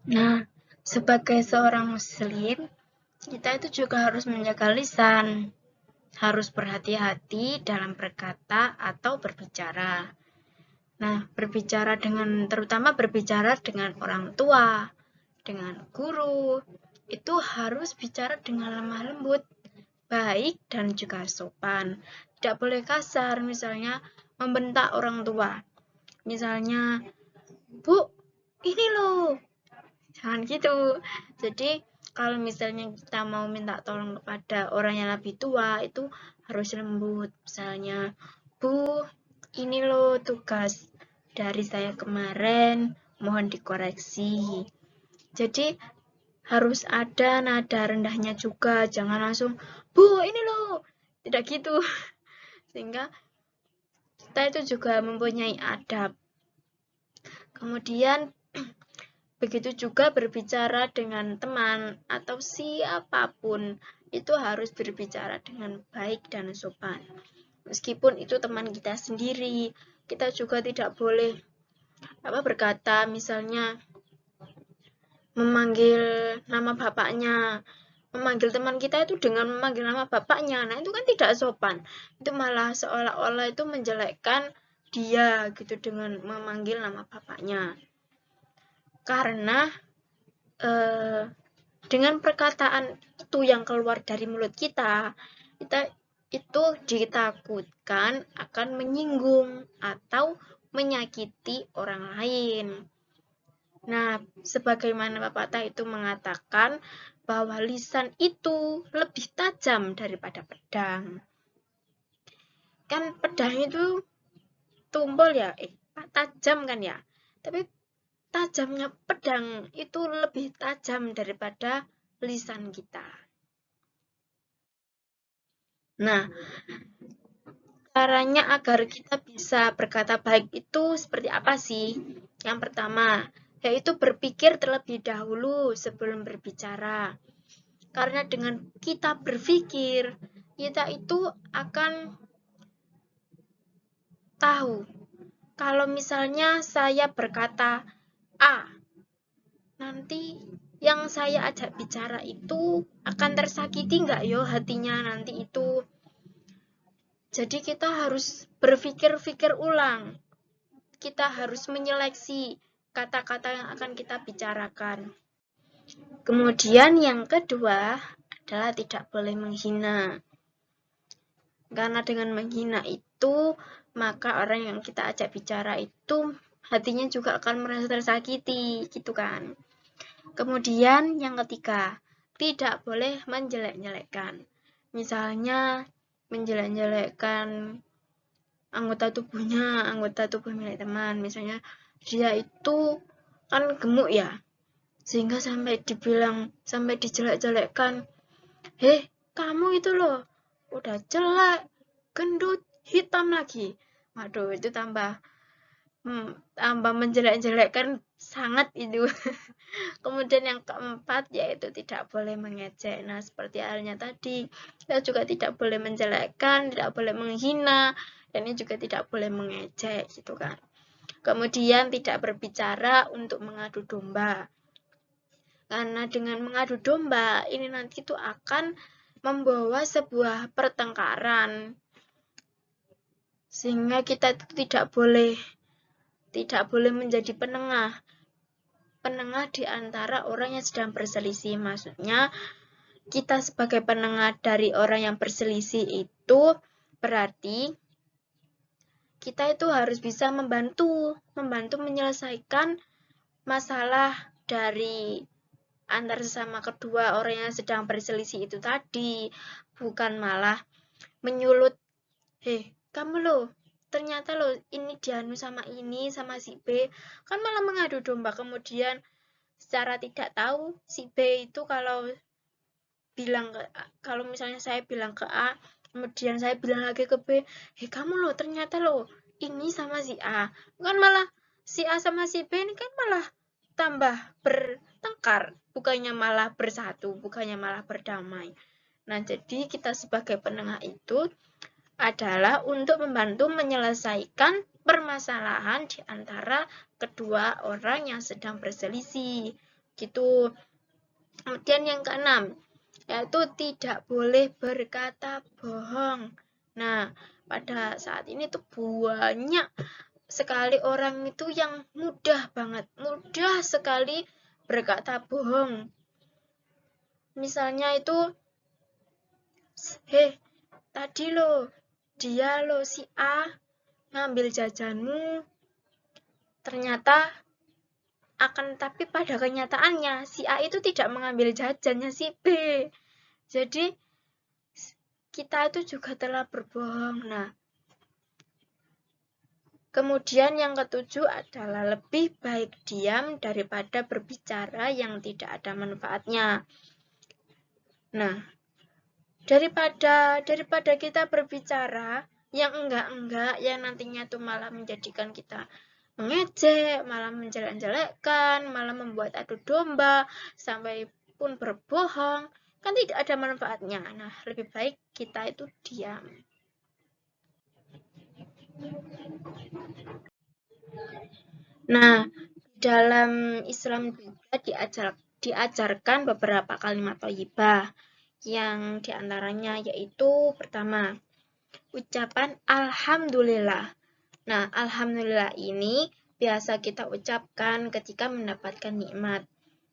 Nah, sebagai seorang muslim, kita itu juga harus menjaga lisan, harus berhati-hati dalam berkata atau berbicara. Nah, terutama berbicara dengan orang tua, dengan guru, itu harus bicara dengan lemah lembut, baik dan juga sopan. Tidak boleh kasar, misalnya membentak orang tua. Misalnya, Bu, ini loh, jangan gitu. Jadi kalau misalnya kita mau minta tolong kepada orang yang lebih tua, itu harus lembut. Misalnya, Bu, ini loh tugas dari saya kemarin, mohon dikoreksi. Jadi harus ada nada rendahnya juga, jangan langsung, Bu, ini loh. Tidak gitu. Sehingga kita itu juga mempunyai adab. Kemudian begitu juga berbicara dengan teman atau siapapun, itu harus berbicara dengan baik dan sopan. Meskipun itu teman kita sendiri, kita juga tidak boleh berkata misalnya memanggil nama bapaknya. Memanggil teman kita itu dengan memanggil nama bapaknya. Nah, itu kan tidak sopan. Itu malah seolah-olah itu menjelekkan dia gitu dengan memanggil nama bapaknya. Karena dengan perkataan itu yang keluar dari mulut kita itu ditakutkan akan menyinggung atau menyakiti orang lain. Nah, sebagaimana pepatah itu mengatakan bahwa lisan itu lebih tajam daripada pedang. Kan pedang itu tumpul ya, tajam kan ya. Tapi tajamnya pedang itu lebih tajam daripada lisan kita. Nah, caranya agar kita bisa berkata baik itu seperti apa sih? Yang pertama, yaitu berpikir terlebih dahulu sebelum berbicara. Karena dengan kita berpikir, kita itu akan tahu kalau misalnya saya berkata A, nanti yang saya ajak bicara itu akan tersakiti nggak yo hatinya nanti itu. Jadi kita harus berpikir-pikir ulang. Kita harus menyeleksi kata-kata yang akan kita bicarakan. Kemudian yang kedua adalah tidak boleh menghina. Karena dengan menghina itu, maka orang yang kita ajak bicara itu hatinya juga akan merasa tersakiti, gitu kan. Kemudian yang ketiga, tidak boleh menjelek-jelekkan. Misalnya menjelek-jelekkan anggota tubuh milik teman. Misalnya dia itu kan gemuk ya, sehingga sampai dijelek-jelekkan, heh kamu itu loh udah jelek, gendut, hitam lagi. Waduh, itu tambah menjelek-jelekkan sangat itu. Kemudian yang keempat yaitu tidak boleh mengejek. Nah, seperti halnya tadi, kita juga tidak boleh menjelekkan, tidak boleh menghina, dan ini juga tidak boleh mengejek gitu kan. Kemudian tidak berbicara untuk mengadu domba. Karena dengan mengadu domba, ini nanti itu akan membawa sebuah pertengkaran. Sehingga kita tidak boleh menjadi penengah di antara orang yang sedang berselisih. Maksudnya, kita sebagai penengah dari orang yang berselisih itu berarti kita itu harus bisa membantu menyelesaikan masalah dari antar sesama kedua orang yang sedang berselisih itu tadi, bukan malah menyulut, heh kamu loh, ternyata loh ini dianu sama ini sama si B, kan malah mengadu domba. Kemudian secara tidak tahu si B itu kalau misalnya saya bilang ke A, kemudian saya bilang lagi ke B, hei kamu loh ternyata loh ini sama si A, kan malah si A sama si B ini kan malah tambah bertengkar, bukannya malah bersatu, bukannya malah berdamai. Nah, jadi kita sebagai penengah itu adalah untuk membantu menyelesaikan permasalahan di antara kedua orang yang sedang berselisih gitu. Kemudian yang keenam, yaitu tidak boleh berkata bohong. Nah, pada saat ini tuh banyak sekali orang itu yang mudah sekali berkata bohong. Misalnya itu, tadi dia si A ngambil jajanmu, ternyata tapi pada kenyataannya si A itu tidak mengambil jajannya si B. Jadi kita itu juga telah berbohong. Nah, kemudian yang ketujuh adalah lebih baik diam daripada berbicara yang tidak ada manfaatnya. Nah, daripada kita berbicara yang enggak, yang nantinya itu malah menjadikan kita mengejek, malah menjelek-jelekkan, malah membuat adu domba, sampai pun berbohong, kan tidak ada manfaatnya. Nah, lebih baik kita itu diam. Nah, dalam Islam juga diajarkan beberapa kalimat thayyibah, yang diantaranya yaitu pertama, ucapan alhamdulillah. Nah, alhamdulillah ini biasa kita ucapkan ketika mendapatkan nikmat.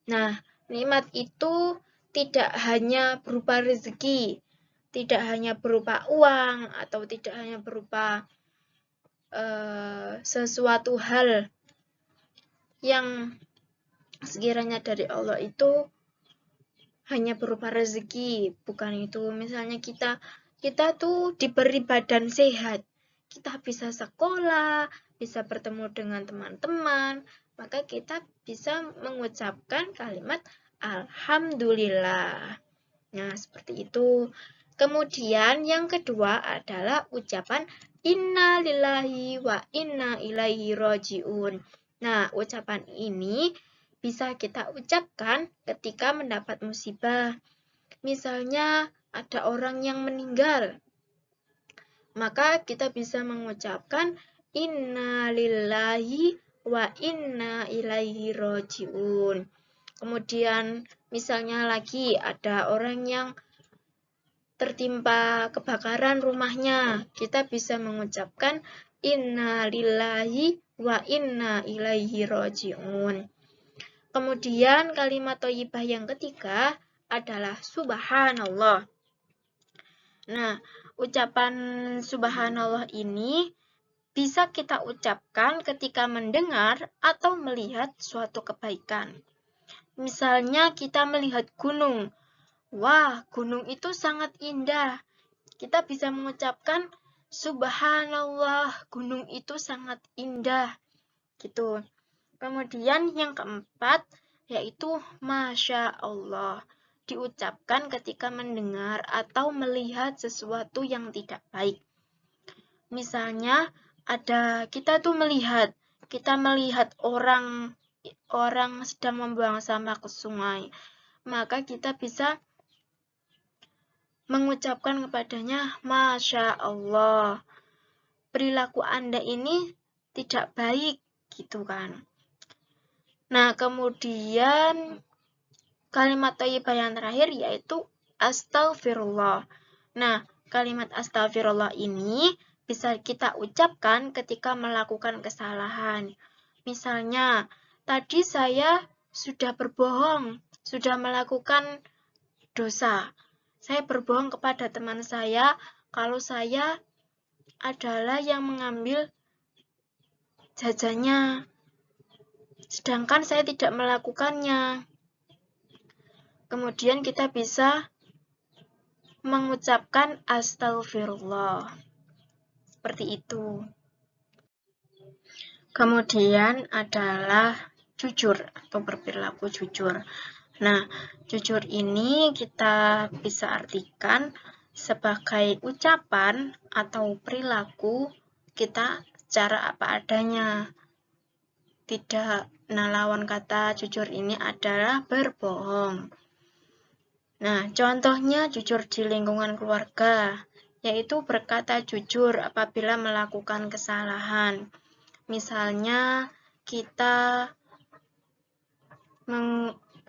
Nah, nikmat itu tidak hanya berupa rezeki, tidak hanya berupa uang, atau tidak hanya berupa sesuatu hal yang sekiranya dari Allah itu hanya berupa rezeki, bukan itu. Misalnya kita tuh diberi badan sehat, kita bisa sekolah, bisa bertemu dengan teman-teman, maka kita bisa mengucapkan kalimat alhamdulillah. Nah, seperti itu. Kemudian yang kedua adalah ucapan inna lillahi wa inna ilaihi rajiun. Nah, ucapan ini bisa kita ucapkan ketika mendapat musibah. Misalnya ada orang yang meninggal, maka kita bisa mengucapkan inna lillahi wa inna ilaihi rajiun. Kemudian misalnya lagi ada orang yang tertimpa kebakaran rumahnya, kita bisa mengucapkan inna lillahi wa inna ilaihi rajiun. Kemudian kalimat thayyibah yang ketiga adalah subhanallah. Nah, ucapan subhanallah ini bisa kita ucapkan ketika mendengar atau melihat suatu kebaikan. Misalnya kita melihat gunung. Wah, gunung itu sangat indah. Kita bisa mengucapkan subhanallah, gunung itu sangat indah. Gitu. Kemudian yang keempat yaitu masya Allah. Diucapkan ketika mendengar atau melihat sesuatu yang tidak baik. Misalnya kita melihat orang sedang membuang sampah ke sungai. Maka kita bisa mengucapkan kepadanya, Masya Allah, perilaku Anda ini tidak baik, gitu kan. Nah, kemudian kalimat thayyibah yang terakhir yaitu astaghfirullah. Nah, kalimat astaghfirullah ini bisa kita ucapkan ketika melakukan kesalahan. Misalnya, tadi saya sudah berbohong, sudah melakukan dosa. Saya berbohong kepada teman saya kalau saya adalah yang mengambil jajannya, sedangkan saya tidak melakukannya. Kemudian kita bisa mengucapkan astagfirullah. Seperti itu. Kemudian adalah jujur atau berperilaku jujur. Nah, jujur ini kita bisa artikan sebagai ucapan atau perilaku kita secara apa adanya. Lawan kata jujur ini adalah berbohong. Nah, contohnya jujur di lingkungan keluarga, yaitu berkata jujur apabila melakukan kesalahan. Misalnya, kita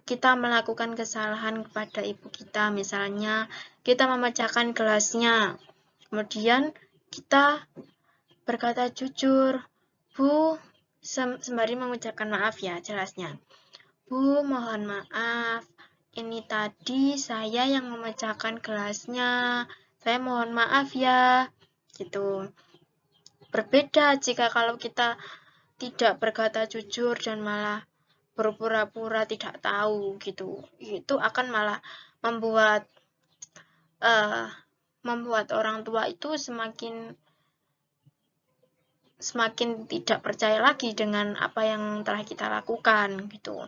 kita melakukan kesalahan kepada ibu kita, misalnya kita memecahkan gelasnya, kemudian kita berkata jujur, Bu, sembari mengucapkan maaf ya jelasnya. Bu, mohon maaf, ini tadi saya yang memecahkan gelasnya, saya mohon maaf ya, gitu. Berbeda jika kalau kita tidak berkata jujur dan malah berpura-pura tidak tahu gitu. Itu akan malah membuat orang tua itu semakin tidak percaya lagi dengan apa yang telah kita lakukan gitu.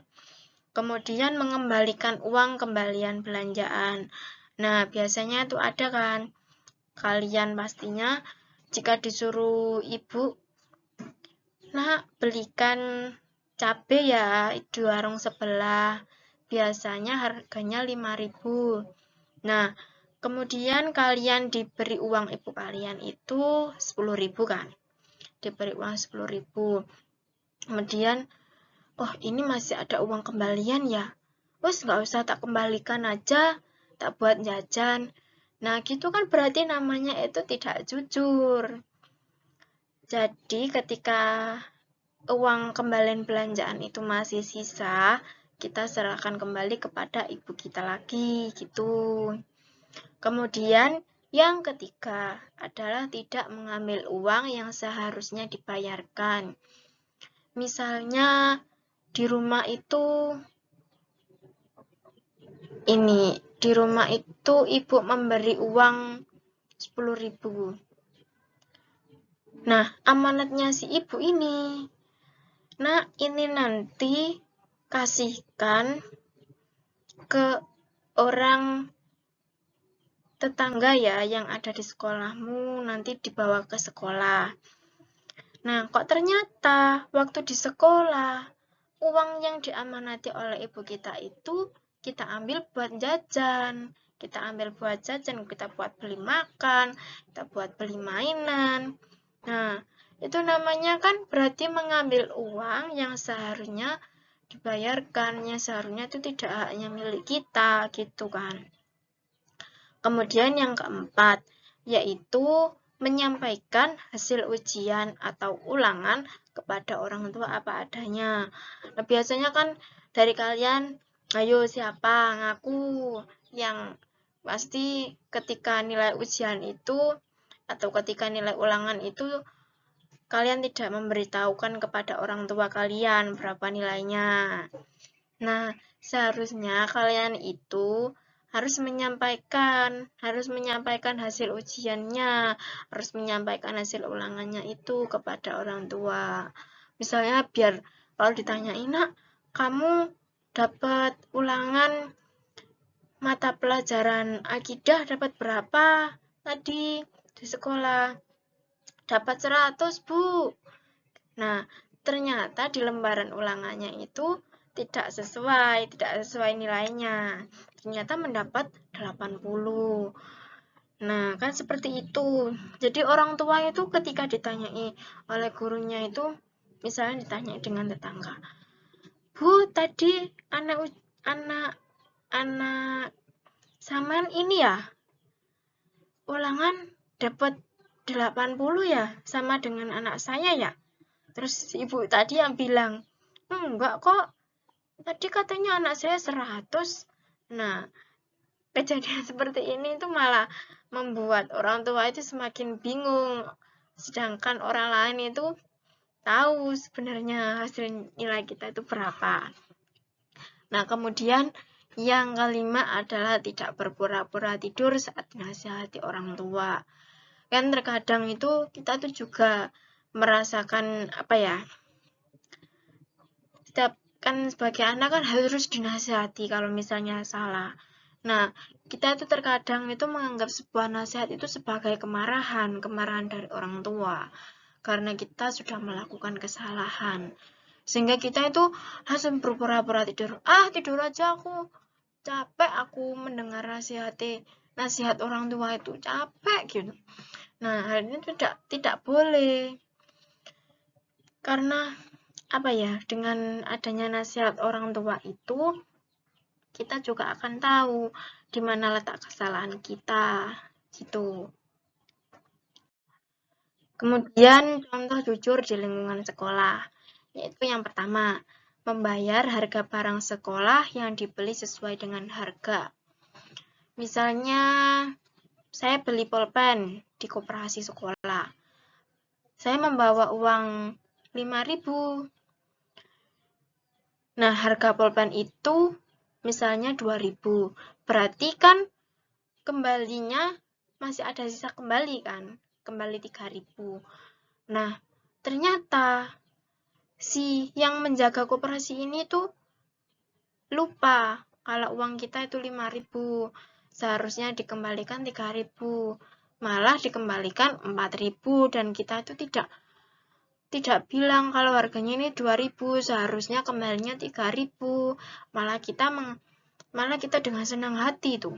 Kemudian mengembalikan uang kembalian belanjaan. Nah, biasanya itu ada kan, kalian pastinya jika disuruh ibu, nah belikan cabai ya di warung sebelah, biasanya harganya 5.000. Nah, kemudian kalian diberi uang ibu kalian itu 10.000 kan, diberi uang 10.000. Kemudian, oh ini masih ada uang kembalian ya, wes nggak usah tak kembalikan aja, tak buat jajan. Nah gitu kan berarti namanya itu tidak jujur. Jadi ketika uang kembalian belanjaan itu masih sisa, kita serahkan kembali kepada ibu kita lagi gitu. Kemudian yang ketiga adalah tidak mengambil uang yang seharusnya dibayarkan. Misalnya di rumah itu ibu memberi uang 10.000. Nah, amanatnya si ibu ini, nah ini nanti kasihkan ke orang tetangga ya yang ada di sekolahmu, nanti dibawa ke sekolah. Nah, kok ternyata waktu di sekolah, uang yang diamanati oleh ibu kita itu kita ambil buat jajan. Kita ambil buat jajan, kita buat beli makan, kita buat beli mainan. Nah, itu namanya kan berarti mengambil uang yang seharusnya dibayarkan, yang seharusnya itu tidak hanya milik kita, gitu kan. Kemudian yang keempat, yaitu menyampaikan hasil ujian atau ulangan kepada orang tua apa adanya. Nah, biasanya kan dari kalian, ayo siapa ngaku, yang pasti ketika nilai ujian itu atau ketika nilai ulangan itu kalian tidak memberitahukan kepada orang tua kalian berapa nilainya. Nah, seharusnya kalian itu harus menyampaikan hasil ujiannya, harus menyampaikan hasil ulangannya itu kepada orang tua. Misalnya biar kalau ditanyain, nak, kamu dapat ulangan mata pelajaran akidah dapat berapa tadi di sekolah? Dapat 100, Bu. Nah, ternyata di lembaran ulangannya itu tidak sesuai nilainya. Ternyata mendapat 80. Nah, kan seperti itu. Jadi orang tua itu ketika ditanyai oleh gurunya itu, misalnya ditanyai dengan tetangga, Bu, tadi anak saman ini ya, ulangan dapat 80 ya, sama dengan anak saya ya. Terus ibu tadi yang bilang, enggak kok, tadi katanya anak saya 100. Nah, kejadian seperti ini itu malah membuat orang tua itu semakin bingung. Sedangkan orang lain itu tahu sebenarnya hasil nilai kita itu berapa. Nah, kemudian yang kelima adalah tidak berpura-pura tidur saat dinasihati orang tua. Kan terkadang itu kita tuh juga merasakan apa ya, setiap kan sebagai anak kan harus dinasihati kalau misalnya salah. Nah, kita itu terkadang itu menganggap sebuah nasihat itu sebagai kemarahan dari orang tua karena kita sudah melakukan kesalahan, sehingga kita itu langsung berpura-pura tidur. Tidur aja, aku capek, aku mendengar nasihat orang tua itu capek gitu. Nah, hal ini tidak boleh. Karena apa ya, dengan adanya nasihat orang tua itu kita juga akan tahu di mana letak kesalahan kita, gitu. Kemudian contoh jujur di lingkungan sekolah, yaitu yang pertama, membayar harga barang sekolah yang dibeli sesuai dengan harga. Misalnya, saya beli pulpen di koperasi sekolah. Saya membawa uang 5.000. Nah, harga pulpen itu misalnya 2.000. Berarti kan kembalinya masih ada sisa kembali kan? Kembali 3.000. Nah, ternyata si yang menjaga koperasi ini tuh lupa kalau uang kita itu 5.000. Seharusnya dikembalikan 3.000. Malah dikembalikan 4.000 dan kita itu tidak bilang kalau harganya ini 2.000, seharusnya kembalinya 3.000. Malah kita dengan senang hati tuh.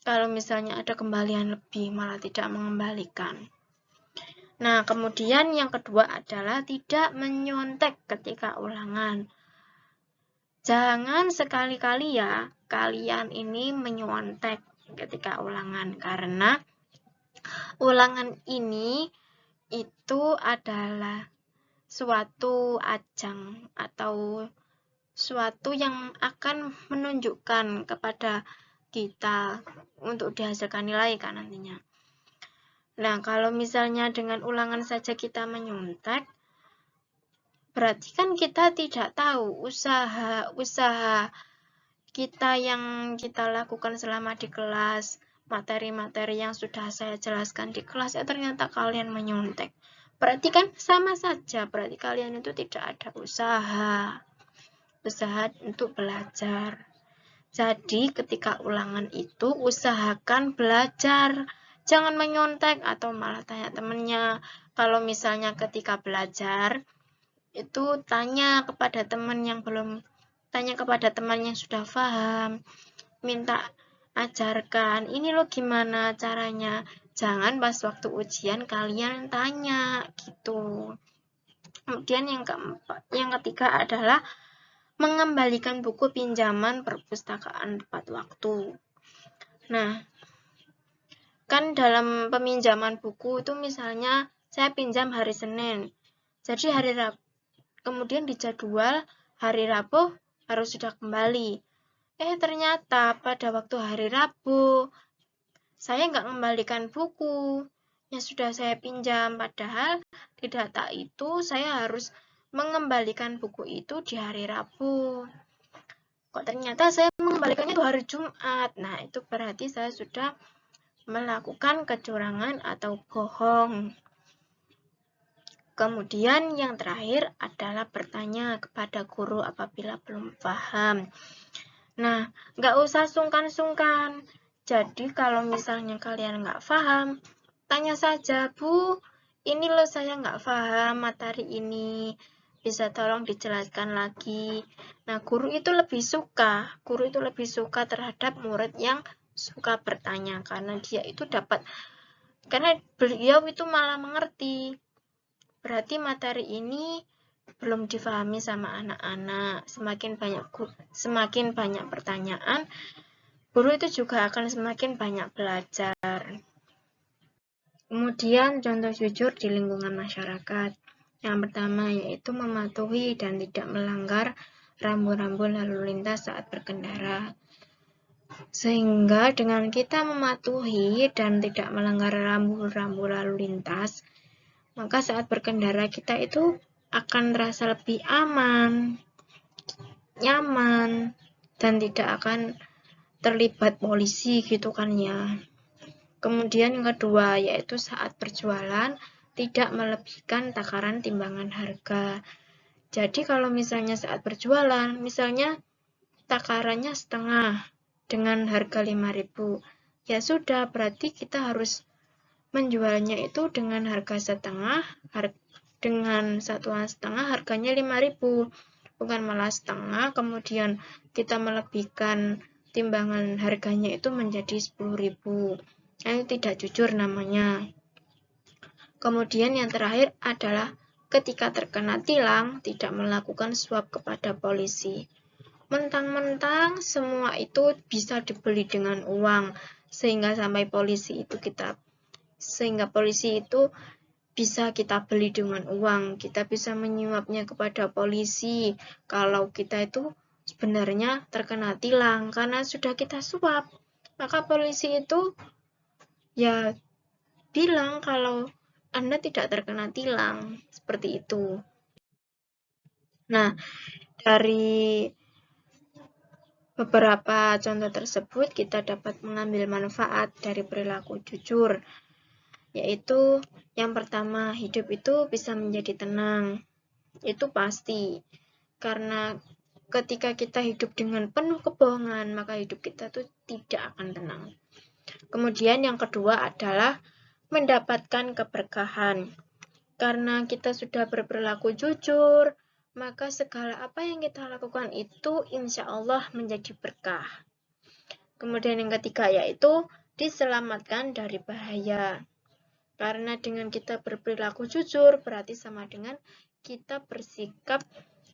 Kalau misalnya ada kembalian lebih, malah tidak mengembalikan. Nah, kemudian yang kedua adalah tidak menyontek ketika ulangan. Jangan sekali-kali ya kalian ini menyontek ketika ulangan, karena ulangan ini itu adalah suatu ajang atau suatu yang akan menunjukkan kepada kita untuk dihasilkan nilai kan nantinya. Nah, kalau misalnya dengan ulangan saja kita menyontek, berarti kan kita tidak tahu usaha kita yang kita lakukan selama di kelas, materi-materi yang sudah saya jelaskan di kelas, ya ternyata kalian menyontek. Berarti kan sama saja, berarti kalian itu tidak ada usaha untuk belajar. Jadi ketika ulangan itu usahakan belajar, jangan menyontek atau malah tanya temennya. Kalau misalnya ketika belajar itu tanya kepada teman yang sudah paham, minta ajarkan, ini lo gimana caranya. Jangan pas waktu ujian kalian tanya gitu. Kemudian yang ketiga adalah mengembalikan buku pinjaman perpustakaan tepat waktu. Nah, kan dalam peminjaman buku itu misalnya saya pinjam hari Senin, jadi hari Rabu, kemudian dijadwal hari Rabu harus sudah kembali. Ternyata pada waktu hari Rabu saya nggak mengembalikan buku yang sudah saya pinjam, padahal di data itu saya harus mengembalikan buku itu di hari Rabu. Kok ternyata saya mengembalikannya itu hari Jumat. Nah, itu berarti saya sudah melakukan kecurangan atau bohong. Kemudian yang terakhir adalah bertanya kepada guru apabila belum paham. Nah, nggak usah sungkan-sungkan. Jadi kalau misalnya kalian nggak paham, tanya saja, Bu, ini loh saya nggak paham materi ini. Bisa tolong dijelaskan lagi. Nah, guru itu lebih suka terhadap murid yang suka bertanya, karena beliau itu malah mengerti. Berarti materi ini belum difahami sama anak-anak. Semakin banyak pertanyaan, guru itu juga akan semakin banyak belajar. Kemudian contoh jujur di lingkungan masyarakat. Yang pertama yaitu mematuhi dan tidak melanggar rambu-rambu lalu lintas saat berkendara. Sehingga dengan kita mematuhi dan tidak melanggar rambu-rambu lalu lintas, maka saat berkendara kita itu akan terasa lebih aman, nyaman, dan tidak akan terlibat polisi gitu kan ya. Kemudian yang kedua yaitu saat berjualan tidak melebihkan takaran timbangan harga. Jadi kalau misalnya saat berjualan, misalnya takarannya setengah dengan harga 5.000, ya sudah berarti kita harus menjualnya itu dengan harga setengah, dengan satuan setengah harganya 5.000, bukan malah setengah kemudian kita melebihkan timbangan harganya itu menjadi 10.000. Nah, itu tidak jujur namanya. Kemudian yang terakhir adalah ketika terkena tilang tidak melakukan suap kepada polisi. Mentang-mentang semua itu bisa dibeli dengan uang, sehingga polisi itu bisa kita beli dengan uang. Kita bisa menyuapnya kepada polisi kalau kita itu sebenarnya terkena tilang karena sudah kita suap. Maka polisi itu ya bilang kalau Anda tidak terkena tilang, seperti itu. Nah, dari beberapa contoh tersebut kita dapat mengambil manfaat dari perilaku jujur, yaitu yang pertama, hidup itu bisa menjadi tenang. Itu pasti, karena ketika kita hidup dengan penuh kebohongan, maka hidup kita tuh tidak akan tenang. Kemudian yang kedua adalah mendapatkan keberkahan. Karena kita sudah berperilaku jujur, maka segala apa yang kita lakukan itu insya Allah menjadi berkah. Kemudian yang ketiga yaitu diselamatkan dari bahaya. Karena dengan kita berperilaku jujur berarti sama dengan kita bersikap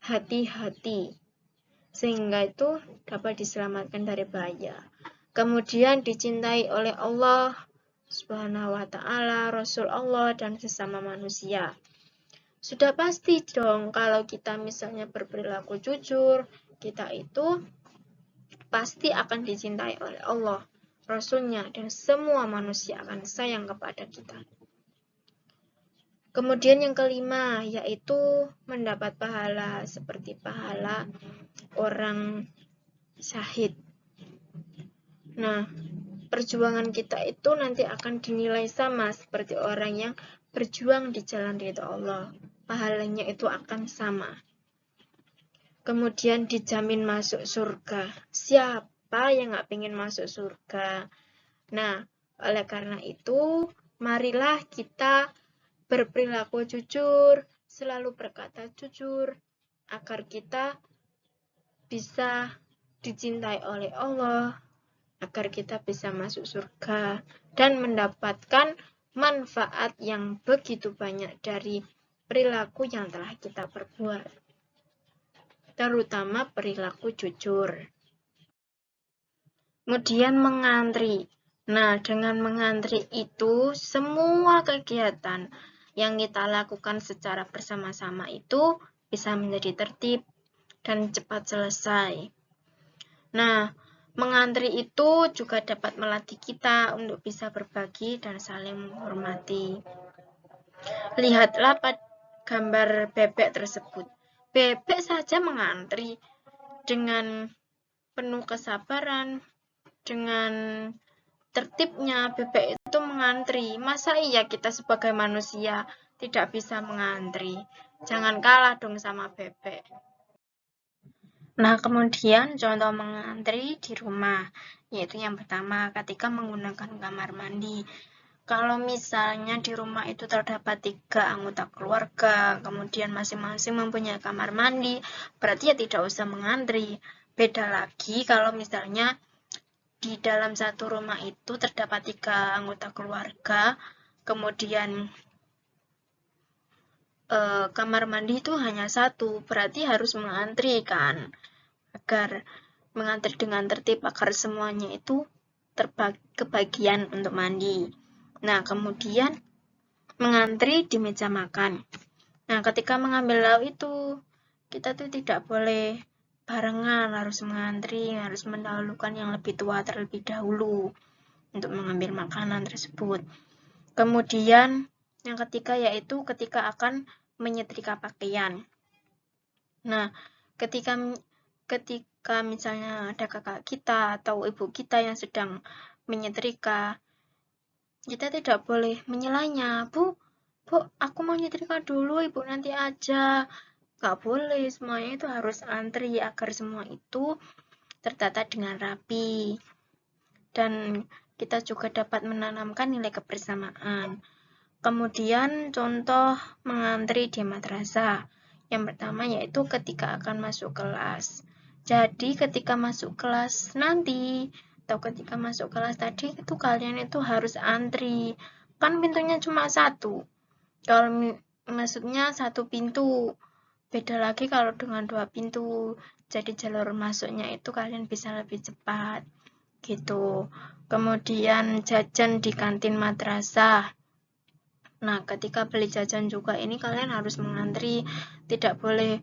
hati-hati. Sehingga itu dapat diselamatkan dari bahaya. Kemudian dicintai oleh Allah Subhanahu wa ta'ala, Rasul Allah, dan sesama manusia. Sudah pasti dong kalau kita misalnya berperilaku jujur, kita itu pasti akan dicintai oleh Allah, Rasulnya, dan semua manusia akan sayang kepada kita. Kemudian yang kelima, yaitu mendapat pahala seperti pahala orang syahid. Nah, perjuangan kita itu nanti akan dinilai sama seperti orang yang berjuang di jalan ridho Allah. Pahalanya itu akan sama. Kemudian dijamin masuk surga. Siapa yang nggak ingin masuk surga? Nah, oleh karena itu, marilah kita berperilaku jujur, selalu berkata jujur, agar kita bisa dicintai oleh Allah, agar kita bisa masuk surga dan mendapatkan manfaat yang begitu banyak dari perilaku yang telah kita perbuat, terutama perilaku jujur. Kemudian mengantri. Nah, dengan mengantri itu semua kegiatan yang kita lakukan secara bersama-sama itu bisa menjadi tertib dan cepat selesai. Nah, mengantri itu juga dapat melatih kita untuk bisa berbagi dan saling menghormati. Lihatlah pada gambar bebek tersebut. Bebek saja mengantri dengan penuh kesabaran, dengan tertibnya bebek itu mengantri. Masa iya kita sebagai manusia tidak bisa mengantri? Jangan kalah dong sama bebek. Nah, kemudian contoh mengantri di rumah, yaitu yang pertama ketika menggunakan kamar mandi. Kalau misalnya di rumah itu terdapat 3 anggota keluarga, kemudian masing-masing mempunyai kamar mandi, berarti ya tidak usah mengantri. Beda lagi kalau misalnya di dalam satu rumah itu terdapat 3 anggota keluarga, kemudian kamar mandi itu hanya 1, berarti harus mengantri kan, agar mengantri dengan tertib agar semuanya itu kebagian untuk mandi. Nah, kemudian mengantri di meja makan. Nah, ketika mengambil lauk itu kita tuh tidak boleh barengan, harus mengantri, harus mendahulukan yang lebih tua terlebih dahulu untuk mengambil makanan tersebut. Kemudian yang ketiga yaitu ketika akan menyetrika pakaian. Nah, ketika misalnya ada kakak kita atau ibu kita yang sedang menyetrika, kita tidak boleh menyelanya, Bu, aku mau nyetrika dulu, Ibu nanti aja. Gak boleh, semuanya itu harus antri agar semua itu tertata dengan rapi. Dan kita juga dapat menanamkan nilai kebersamaan. Kemudian contoh mengantri di madrasah. Yang pertama yaitu ketika akan masuk kelas. Jadi ketika masuk kelas nanti atau ketika masuk kelas tadi itu kalian itu harus antri. Kan pintunya cuma 1. Kalau maksudnya 1 pintu. Beda lagi kalau dengan 2 pintu, jadi jalur masuknya itu kalian bisa lebih cepat gitu. Kemudian jajan di kantin madrasah. Nah, ketika beli jajan juga ini kalian harus mengantri, tidak boleh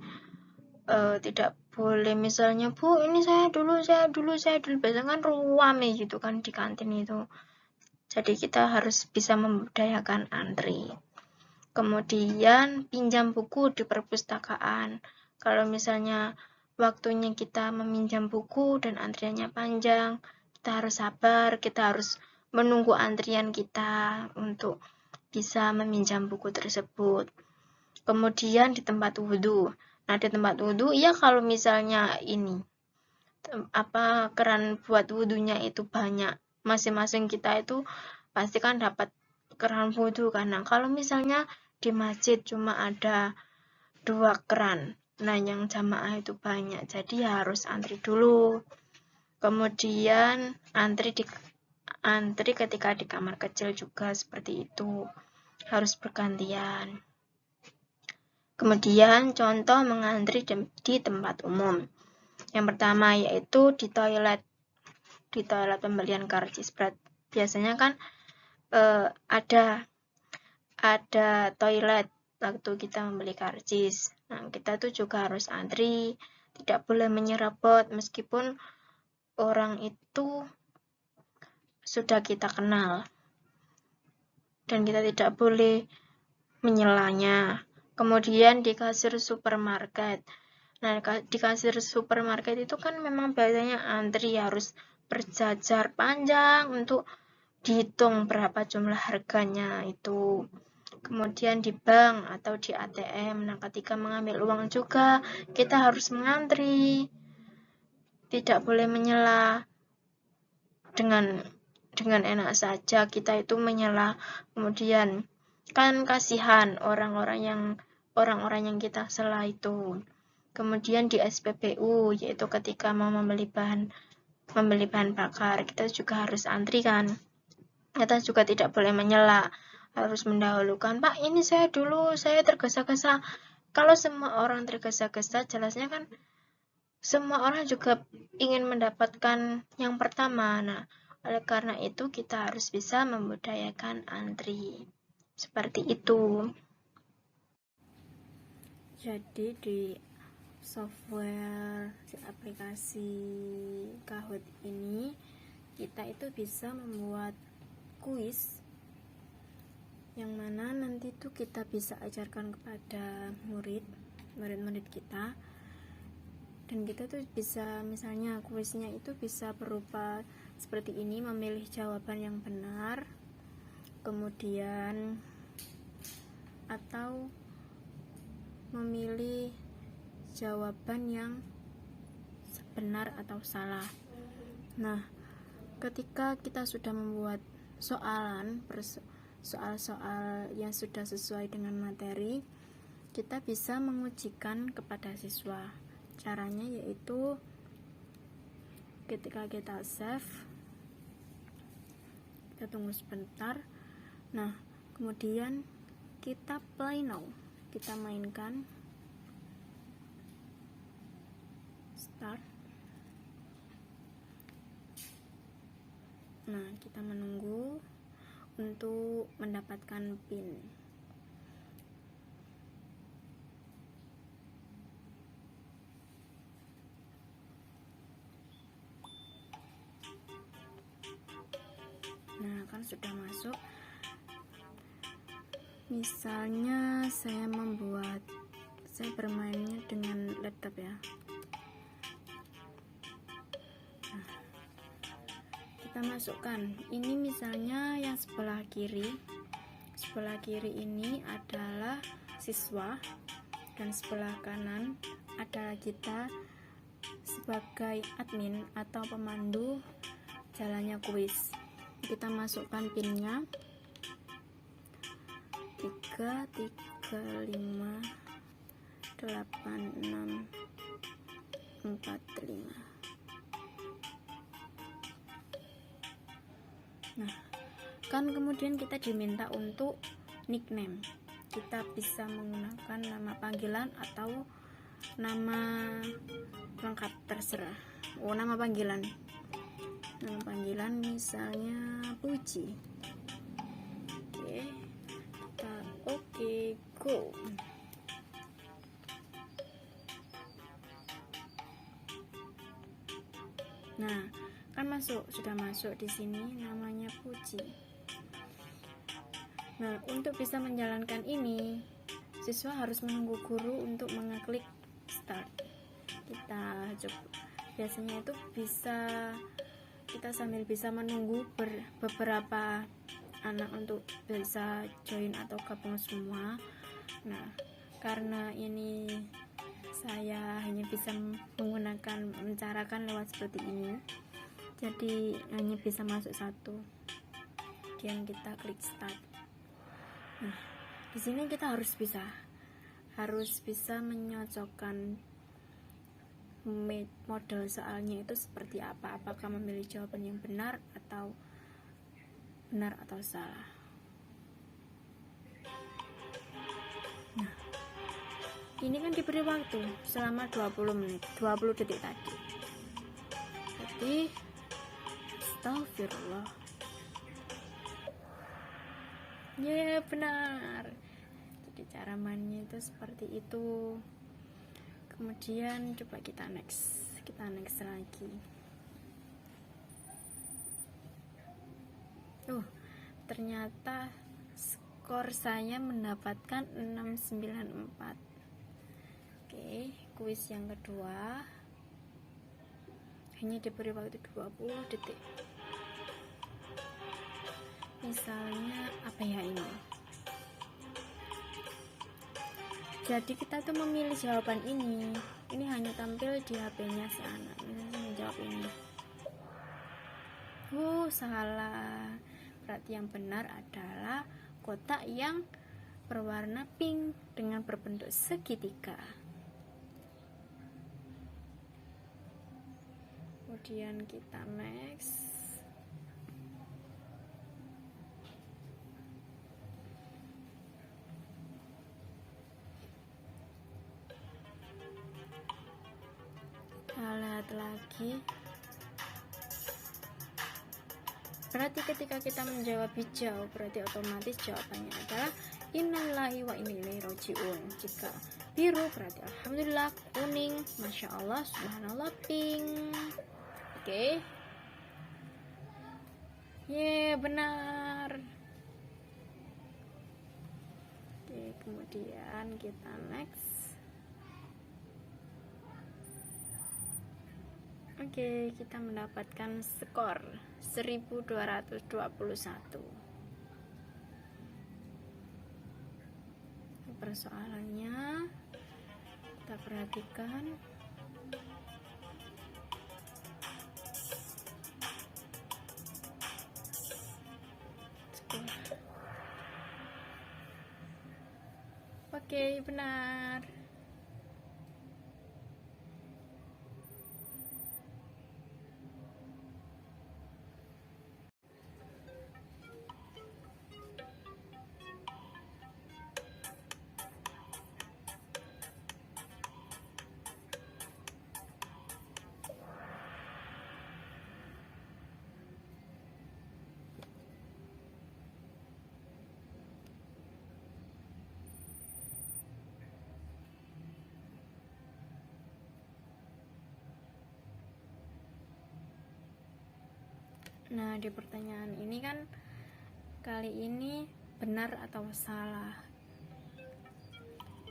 misalnya, Bu, ini saya dulu. Biasanya kan ruame gitu kan di kantin itu. Jadi kita harus bisa membudayakan antri. Kemudian pinjam buku di perpustakaan. Kalau misalnya waktunya kita meminjam buku dan antriannya panjang, kita harus sabar, kita harus menunggu antrian kita untuk bisa meminjam buku tersebut. Kemudian di tempat wudhu. Nah, di tempat wudhu, ya kalau misalnya ini, keran buat wudhunya itu banyak, masing-masing kita itu pasti kan dapat keran wudhu kan. Nah, kalau misalnya di masjid cuma ada 2 keran, nah yang jamaah itu banyak, jadi harus antri dulu. Kemudian antri ketika di kamar kecil juga seperti itu, harus bergantian. Kemudian contoh mengantri di tempat umum. Yang pertama yaitu di toilet pembelian karcis. Biasanya kan ada toilet waktu kita membeli karcis. Nah, kita tuh juga harus antri, tidak boleh menyerobot meskipun orang itu sudah kita kenal. Dan kita tidak boleh menyelanya. Kemudian di kasir supermarket. Nah, di kasir supermarket itu kan memang biasanya antri, harus berjajar panjang untuk dihitung berapa jumlah harganya itu. Kemudian di bank atau di ATM, nah ketika mengambil uang juga kita harus mengantri, tidak boleh menyela. Dengan enak saja kita itu menyela. Kemudian kan kasihan orang-orang yang kita sela itu. Kemudian di SPBU, yaitu ketika mau membeli bahan bakar, kita juga harus antri kan. Kita juga tidak boleh menyela, harus mendahulukan, Pak ini saya dulu, saya tergesa-gesa. Kalau semua orang tergesa-gesa, jelasnya kan semua orang juga ingin mendapatkan yang pertama. Nah, oleh karena itu kita harus bisa membudayakan antri. Seperti itu. Jadi di software di aplikasi Kahoot ini kita itu bisa membuat kuis yang mana nanti tuh kita bisa ajarkan kepada murid-murid kita, dan kita tuh bisa, misalnya kuisnya itu bisa berupa seperti ini, memilih jawaban yang benar, kemudian atau memilih jawaban yang benar atau salah. Nah, ketika kita sudah membuat soal-soal yang sudah sesuai dengan materi, kita bisa mengujikan kepada siswa. Caranya yaitu ketika kita save, kita tunggu sebentar. Nah, kemudian kita play now, kita mainkan, start. Nah, kita menunggu untuk mendapatkan PIN. Nah, kan sudah masuk. Misalnya saya bermainnya dengan laptop ya. Nah, kita masukkan. Ini misalnya yang sebelah kiri ini adalah siswa, dan sebelah kanan adalah kita sebagai admin atau pemandu jalannya kuis. Kita masukkan pinnya 3358645. Nah, kan kemudian kita diminta untuk nickname. kita bisa menggunakan nama panggilan atau nama lengkap, terserah. Nama panggilan misalnya Puji. Oke, go. Nah, kan sudah masuk di sini namanya Puji. Nah, untuk bisa menjalankan ini, siswa harus menunggu guru untuk mengeklik start. Kita coba, biasanya itu kita sambil bisa menunggu beberapa anak untuk bisa join atau gabung semua. Nah, karena ini saya hanya bisa mencarakan lewat seperti ini, jadi hanya bisa masuk satu. Kemudian kita klik start. Nah, di sini kita harus bisa menyocokkan model soalnya itu seperti apa, apakah memilih jawaban yang benar atau salah. Nah, ini kan diberi waktu selama 20 detik tadi. Jadi astagfirullah. Ya, benar. Jadi cara mainnya itu seperti itu. Kemudian coba kita next lagi. Ternyata skor saya mendapatkan 694. Oke, kuis yang kedua hanya diberi waktu 20 detik. Misalnya apa ya ini? Jadi kita tuh memilih jawaban ini hanya tampil di HP-nya si anak. Misalnya menjawab ini. Salah. Berarti yang benar adalah kotak yang berwarna pink dengan berbentuk segitiga. Kemudian kita next. Kita lihat lagi. Berarti ketika kita menjawab hijau, berarti otomatis jawabannya adalah innalillahi wa inna ilaihi rajiun. Jika biru, berarti alhamdulillah. Kuning, masya Allah, subhanallah, pink. Oke. Benar. Oke, kemudian kita next. Oke, kita mendapatkan skor 1221. Persoalannya kita perhatikan. Oke, benar. Nah, di pertanyaan ini kan kali ini benar atau salah.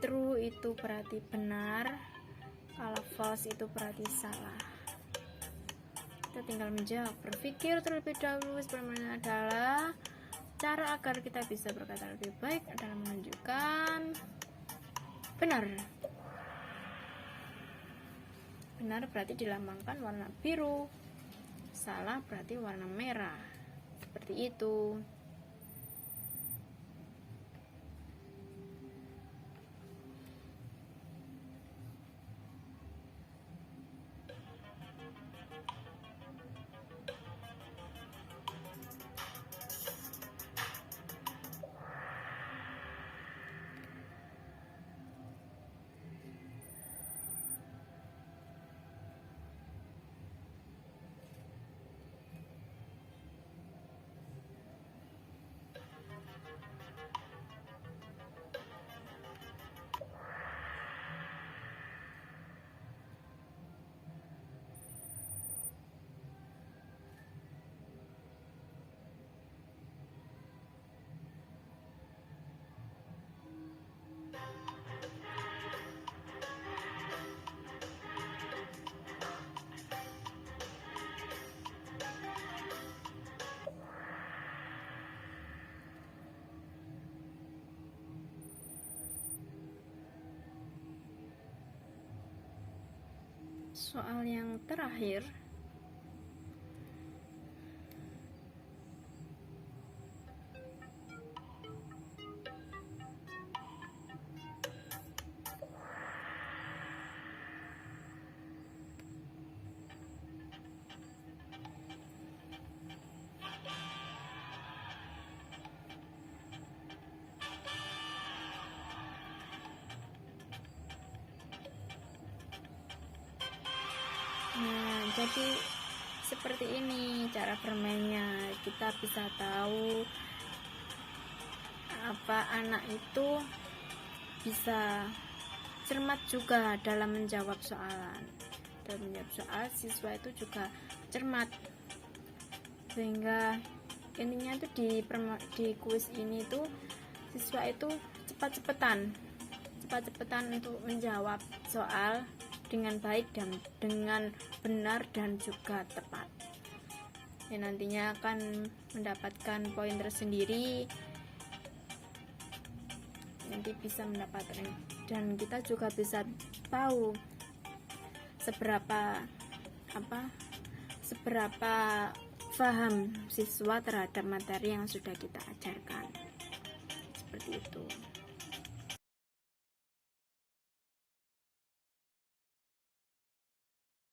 True itu berarti benar, kalau false itu berarti salah. Kita tinggal menjawab. Berpikir terlebih dahulu sebenarnya adalah cara agar kita bisa berkata lebih baik adalah menunjukkan benar. Benar berarti dilambangkan warna biru. Salah berarti warna merah. Seperti itu. Soal yang terakhir, nah jadi seperti ini cara bermainnya. Kita bisa tahu apa anak itu bisa cermat juga dalam menjawab soalan. Dalam menjawab soal, siswa itu juga cermat, sehingga intinya tuh di kuis ini tuh siswa itu cepat-cepatan untuk menjawab soal dengan baik dan dengan benar dan juga tepat. Ya, nantinya akan mendapatkan poin tersendiri, nanti bisa mendapatkan, dan kita juga bisa tahu seberapa paham siswa terhadap materi yang sudah kita ajarkan. Seperti itu.